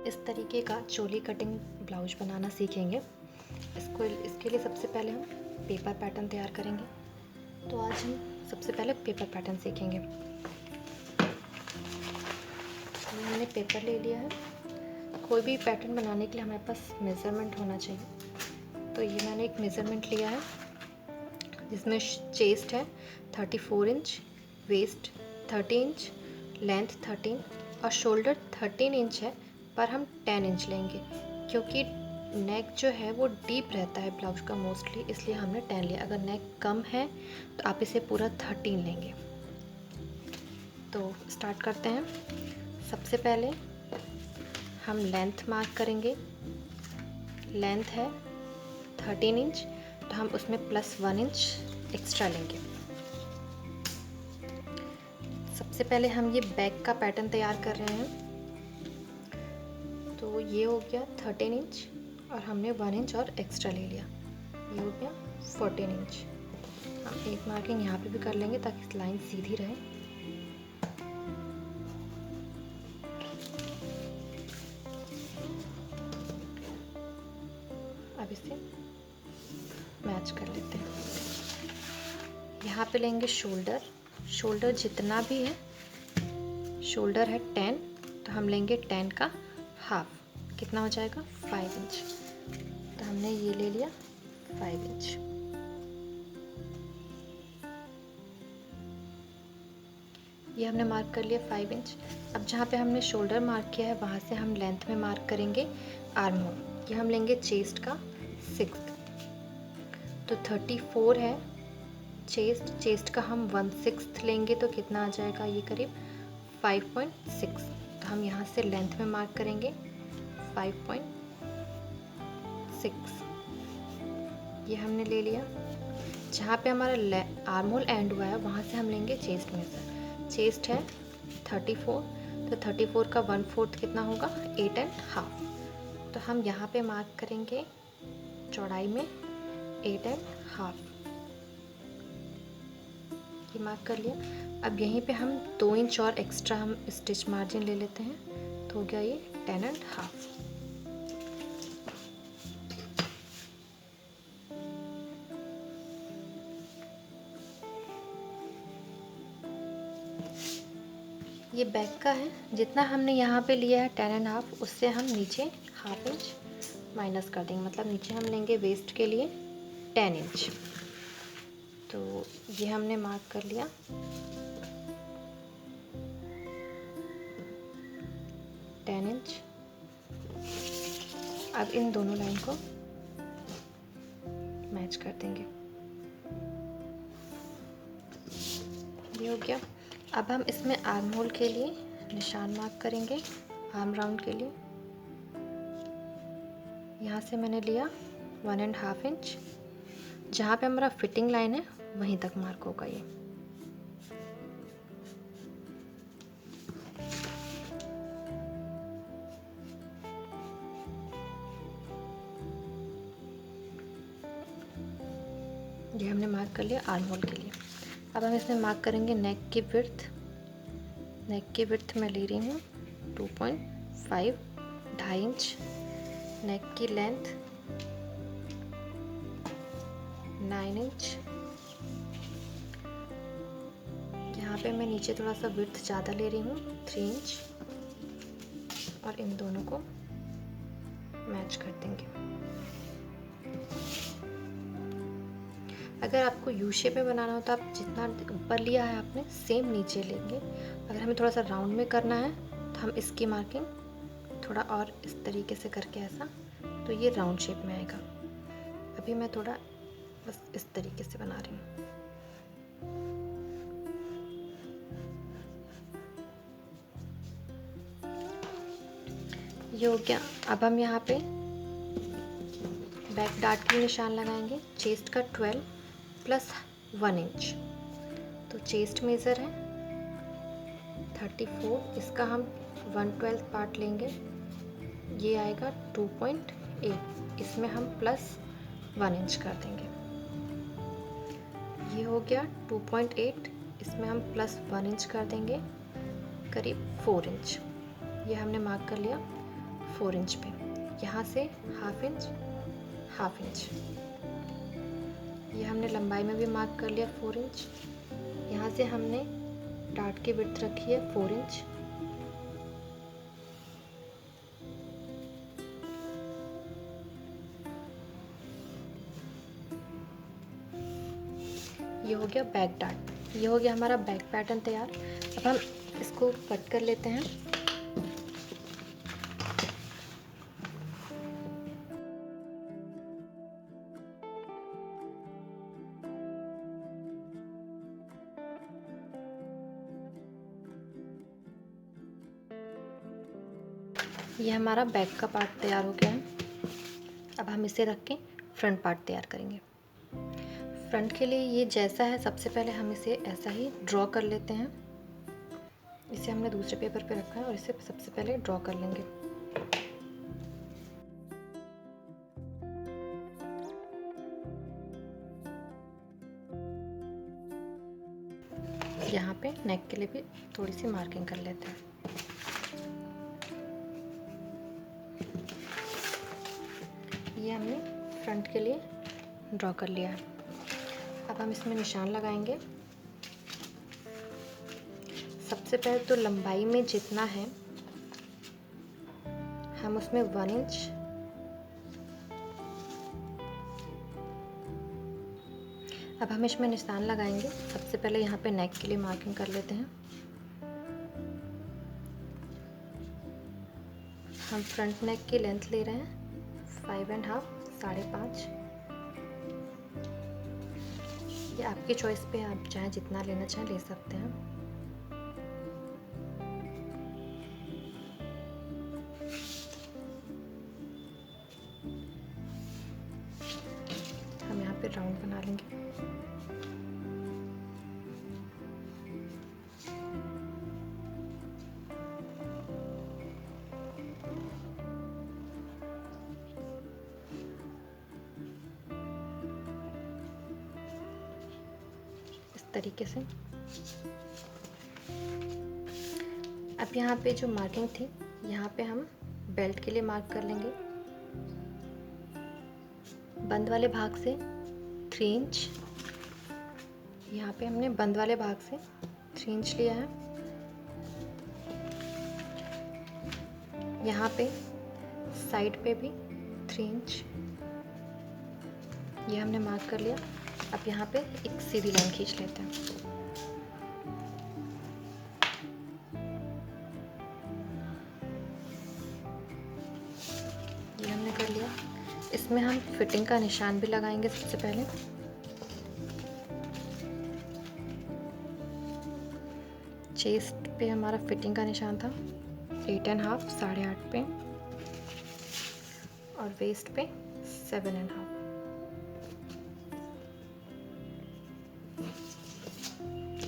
इस तरीके का चोली कटिंग ब्लाउज बनाना सीखेंगे। इसके लिए सबसे पहले हम पेपर पैटर्न तैयार करेंगे। तो आज हम सबसे पहले पेपर पैटर्न सीखेंगे। ये हमने पेपर ले लिया है। कोई भी पैटर्न बनाने के लिए हमारे पास मेज़रमेंट होना चाहिए। तो ये मैंने एक मेज़रमेंट लिया है जिसमें चेस्ट है 34 इंच, वेस्ट 30 इंच, लेंथ 13 और शोल्डर 13 इंच है, पर हम 10 इंच लेंगे क्योंकि नेक जो है वो डीप रहता है ब्लाउज का मोस्टली, इसलिए हमने 10 लिया। अगर नेक कम है तो आप इसे पूरा 13 लेंगे। तो स्टार्ट करते हैं। सबसे पहले हम लेंथ मार्क करेंगे। लेंथ है 13 इंच, तो हम उसमें +1 इंच एक्स्ट्रा लेंगे। सबसे पहले हम ये बैक का पैटर्न तैयार कर रहे हैं। तो ये हो गया 13 इंच और हमने 1 इंच और एक्स्ट्रा ले लिया। ये हो गया 14 इंच। हम एक मार्किंग यहाँ पे भी कर लेंगे ताकि लाइन सीधी रहे। अब इसे मैच कर लेते हैं। यहाँ पे लेंगे शोल्डर। शोल्डर जितना भी है, शोल्डर है 10, तो हम लेंगे 10 का हाफ। कितना हो जाएगा 5 इंच। तो हमने ये ले लिया 5 इंच। ये हमने मार्क कर लिया 5 इंच। अब जहाँ पे हमने शोल्डर मार्क किया है वहाँ से हम लेंथ में मार्क करेंगे आर्म होल। ये हम लेंगे चेस्ट का 6। तो 34 है चेस्ट का हम 1/6 लेंगे, तो कितना आ जाएगा ये करीब 5.6। तो हम यहाँ से लेंथ में मार्क करेंगे 5.6। ये हमने ले लिया। जहाँ पे हमारा आर्म होल एंड हुआ है वहाँ से हम लेंगे चेस्ट मेजर। चेस्ट है 34, तो 34 का 1/4 कितना होगा 8.5। तो हम यहाँ पे मार्क करेंगे चौड़ाई में 8.5। ये मार्क कर लिया। अब यहीं पे हम 2 इंच और एक्स्ट्रा हम स्टिच मार्जिन ले लेते हैं, तो हो गया ये 10.5। ये बैक का है। जितना हमने यहाँ पे लिया है 10.5, उससे हम नीचे ½ इंच माइनस कर देंगे। मतलब नीचे हम लेंगे वेस्ट के लिए 10 इंच। तो ये हमने मार्क कर लिया। इंच। अब इन दोनों लाइन को मैच कर देंगे। ये हो गया। अब हम इसमें आर्म होल के लिए निशान मार्क करेंगे। आर्म राउंड के लिए यहाँ से मैंने लिया 1.5 इंच। जहाँ पे हमारा फिटिंग लाइन है वहीं तक मार्क होगा ये। ये हमने मार्क कर लिया आर्म होल के लिए। अब हम इसमें मार्क करेंगे नेक की विड्थ। नेक की विड्थ मैं ले रही हूँ 2.5, 2.5 इंच। नेक की लेंथ 9 इंच। यहाँ पे मैं नीचे थोड़ा सा विड्थ ज़्यादा ले रही हूँ 3 इंच, और इन दोनों को मैच कर देंगे। अगर आपको यू शेप में बनाना हो तो आप जितना ऊपर लिया है आपने सेम नीचे लेंगे। अगर हमें थोड़ा सा राउंड में करना है तो हम इसकी मार्किंग थोड़ा और इस तरीके से करके ऐसा, तो ये राउंड शेप में आएगा। अभी मैं थोड़ा बस इस तरीके से बना रही हूँ। ये हो गया। अब हम यहाँ पे बैक डार्ट के निशान लगाएंगे। चेस्ट का 12 + 1 इंच। तो चेस्ट मेज़र है 34, इसका हम 1/12 पार्ट लेंगे, ये आएगा 2.8। इसमें हम +1 इंच कर देंगे। ये हो गया 2.8, इसमें हम +1 इंच कर देंगे, करीब 4 इंच। ये हमने मार्क कर लिया 4 इंच पे, यहाँ से हाफ इंच, हाफ इंच। ये हमने लंबाई में भी मार्क कर लिया 4 इंच। यहाँ से हमने डार्ट की विड्थ रखी है 4 इंच। ये हो गया बैक डार्ट, ये हो गया हमारा बैक पैटर्न तैयार। अब हम इसको कट कर लेते हैं। ये हमारा बैक का पार्ट तैयार हो गया है। अब हम इसे रख के फ्रंट पार्ट तैयार करेंगे। फ्रंट के लिए ये जैसा है, सबसे पहले हम इसे ऐसा ही ड्रॉ कर लेते हैं। इसे हमने दूसरे पेपर पे रखा है और इसे सबसे पहले ड्रॉ कर लेंगे। यहाँ पे नेक के लिए भी थोड़ी सी मार्किंग कर लेते हैं। ये हमने फ्रंट के लिए ड्रॉ कर लिया है। अब हम इसमें निशान लगाएंगे। सबसे पहले तो लंबाई में जितना है हम उसमें 1 इंच अब हम इसमें निशान लगाएंगे। सबसे पहले यहाँ पे नेक के लिए मार्किंग कर लेते हैं। हम फ्रंट नेक की लेंथ ले रहे हैं 5.5, 5.5। ये आपकी चॉइस पे, आप चाहे जितना लेना चाहें ले सकते हैं। हम यहाँ पे राउंड बना लेंगे। तरीके से अब यहाँ पे जो मार्किंग थी, यहाँ पे हम बेल्ट के लिए मार्क कर लेंगे। बंद वाले भाग से 3 इंच, यहाँ पे हमने बंद वाले भाग से 3 इंच लिया है। यहाँ पे साइड पे भी 3 इंच, ये हमने मार्क कर लिया। अब यहाँ पे एक सीधी लाइन खींच लेते हैं। ये हमने कर लिया। इसमें हम फिटिंग का निशान भी लगाएंगे। सबसे पहले चेस्ट पे हमारा फिटिंग का निशान था 8.5, 8.5 पे, और वेस्ट पे 7.5।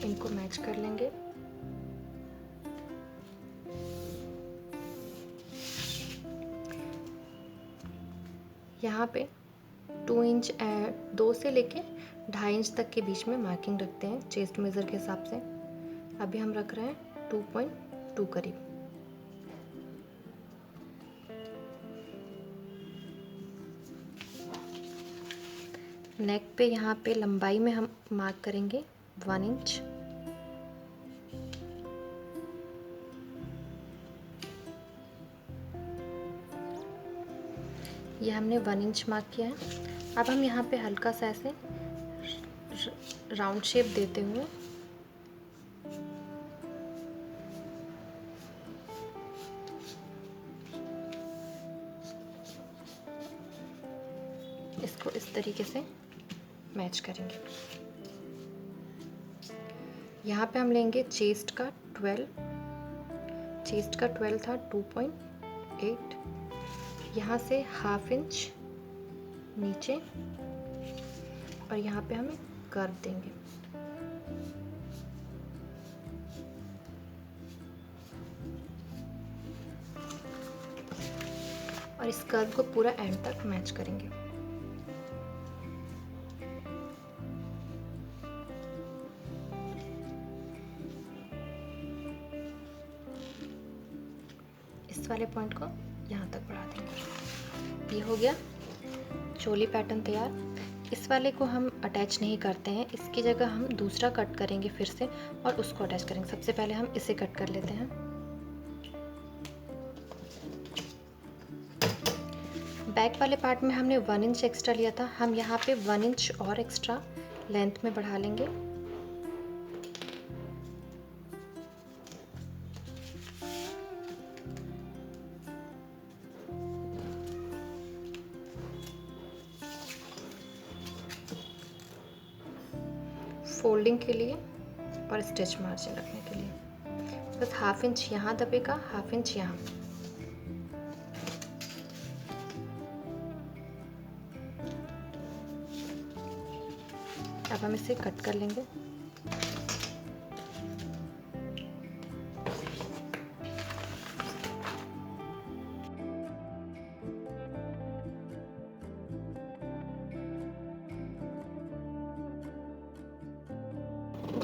इनको मैच कर लेंगे। यहाँ पे 2 इंच 2 से लेके 2.5 इंच तक के बीच में मार्किंग रखते हैं चेस्ट मेज़र के हिसाब से। अभी हम रख रहे हैं 2.2 करीब। नेक पे यहाँ पे लंबाई में हम मार्क करेंगे 1 इंच। ये हमने 1 इंच मार्क किया है। अब हम यहाँ पे हल्का सा ऐसे राउंड शेप देते हुए इसको इस तरीके से मैच करेंगे। यहाँ पे हम लेंगे चेस्ट का 12, चेस्ट का 12 था 2.8, यहाँ से हाफ इंच नीचे, और यहाँ पे हम कर्व देंगे। और इस कर्व को पूरा एंड तक मैच करेंगे। इस वाले पॉइंट को यहाँ तक बढ़ा देंगे। ये हो गया चोली पैटर्न तैयार। इस वाले को हम अटैच नहीं करते हैं, इसकी जगह हम दूसरा कट करेंगे फिर से और उसको अटैच करेंगे। सबसे पहले हम इसे कट कर लेते हैं। बैक वाले पार्ट में हमने 1 इंच एक्स्ट्रा लिया था, हम यहाँ पे 1 इंच और एक्स्ट्रा लेंथ में बढ़ा लेंगे। फोल्डिंग के लिए और स्टिच मार्जिन रखने के लिए बस 1/2 इंच यहाँ दबेगा, 1/2 इंच यहाँ। अब हम इसे कट कर लेंगे।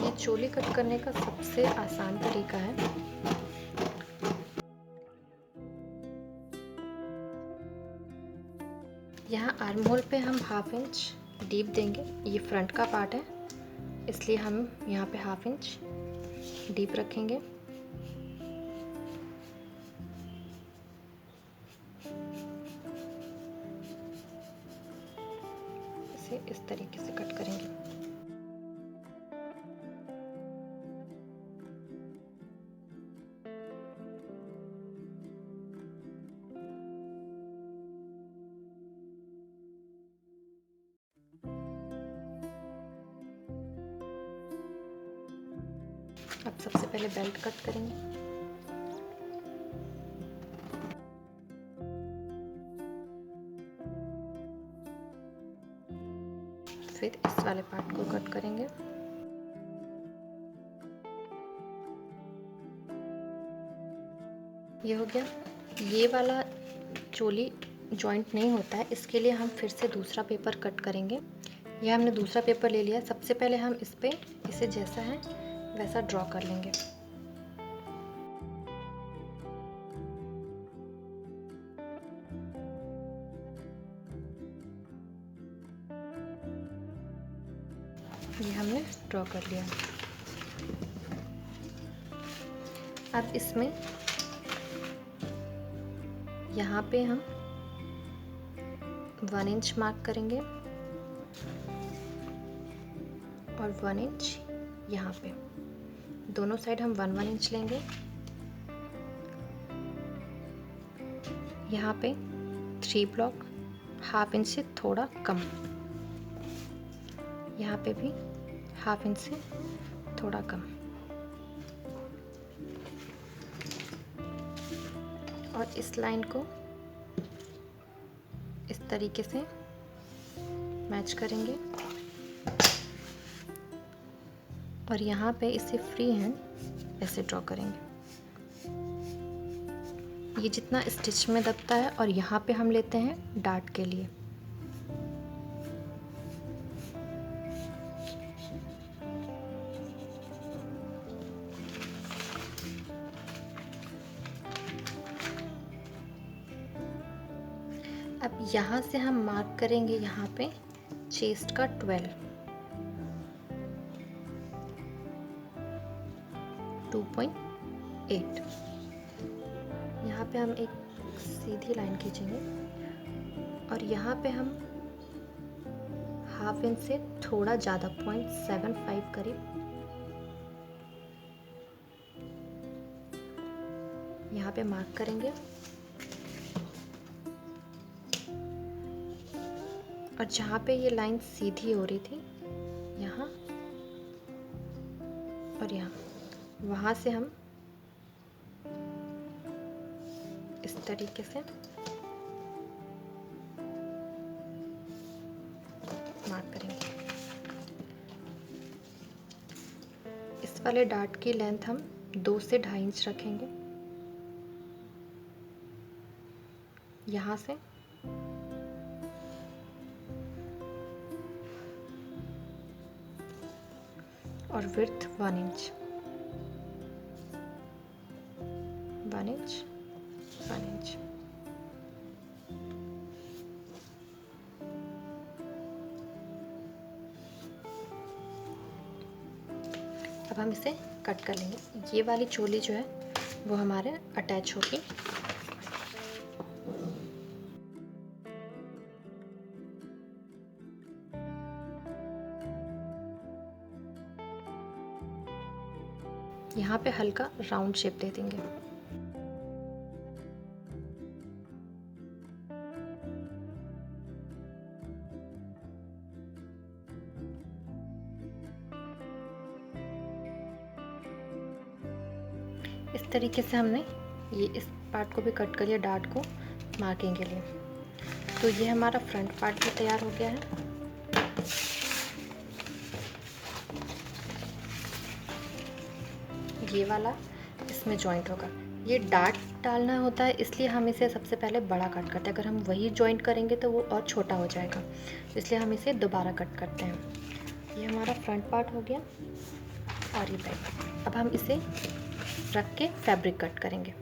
ये चोली कट करने का सबसे आसान तरीका है। यहाँ आर्म होल पे हम 1/2 इंच डीप देंगे। ये फ्रंट का पार्ट है, इसलिए हम यहाँ पे 1/2 इंच डीप रखेंगे। इसे इस तरीके से कट करेंगे। अब सबसे पहले बेल्ट कट करेंगे। फिर इस वाले पार्ट को कट करेंगे। ये हो गया। ये वाला चोली जॉइंट नहीं होता है, इसके लिए हम फिर से दूसरा पेपर कट करेंगे। यह हमने दूसरा पेपर ले लिया। सबसे पहले हम इस पे इसे जैसा है वैसा ड्रॉ कर लेंगे। ये हमने ड्रॉ कर लिया। अब इसमें यहाँ पे हम 1 इंच मार्क करेंगे और 1 इंच यहाँ पे। दोनों साइड हम 1-1 इंच लेंगे। यहाँ पे 3 ब्लॉक 1/2 इंच से थोड़ा कम। यहाँ पे भी 1/2 इंच से थोड़ा कम। और इस लाइन को इस तरीके से मैच करेंगे और यहाँ पे इसे फ्री हैंड ऐसे ड्रॉ करेंगे। ये जितना स्टिच में दबता है और यहाँ पे हम लेते हैं डार्ट के लिए। अब यहाँ से हम मार्क करेंगे यहाँ पे चेस्ट का 2.8। यहाँ पे हम एक सीधी लाइन खींचेंगे और यहाँ पे हम 1/2 इंच से थोड़ा ज़्यादा 0.75 करीब यहाँ पे मार्क करेंगे। और जहाँ पे ये लाइन सीधी हो रही थी यहाँ और यहाँ, वहाँ से हम इस तरीके से मार्क करेंगे। इस वाले डार्ट की लेंथ हम 2 से 2.5 इंच रखेंगे। यहाँ से और विड्थ 1 इंच, 1 इंच, 1 इंच। हम इसे कट कर लेंगे। ये वाली चोली जो है वो हमारे अटैच होगी। यहाँ पे हल्का राउंड शेप दे देंगे। इस तरीके से हमने ये इस पार्ट को भी कट कर लिया, डार्ट को मार्किंग के लिए। तो ये हमारा फ्रंट पार्ट भी तैयार हो गया है। ये वाला इसमें जॉइंट होगा। ये डार्ट डालना होता है, इसलिए हम इसे सबसे पहले बड़ा कट करते हैं। अगर हम वही जॉइंट करेंगे तो वो और छोटा हो जाएगा, इसलिए हम इसे दोबारा कट करते हैं। ये हमारा फ्रंट पार्ट हो गया और ये बैक। अब हम इसे रख के फैब्रिक कट करेंगे।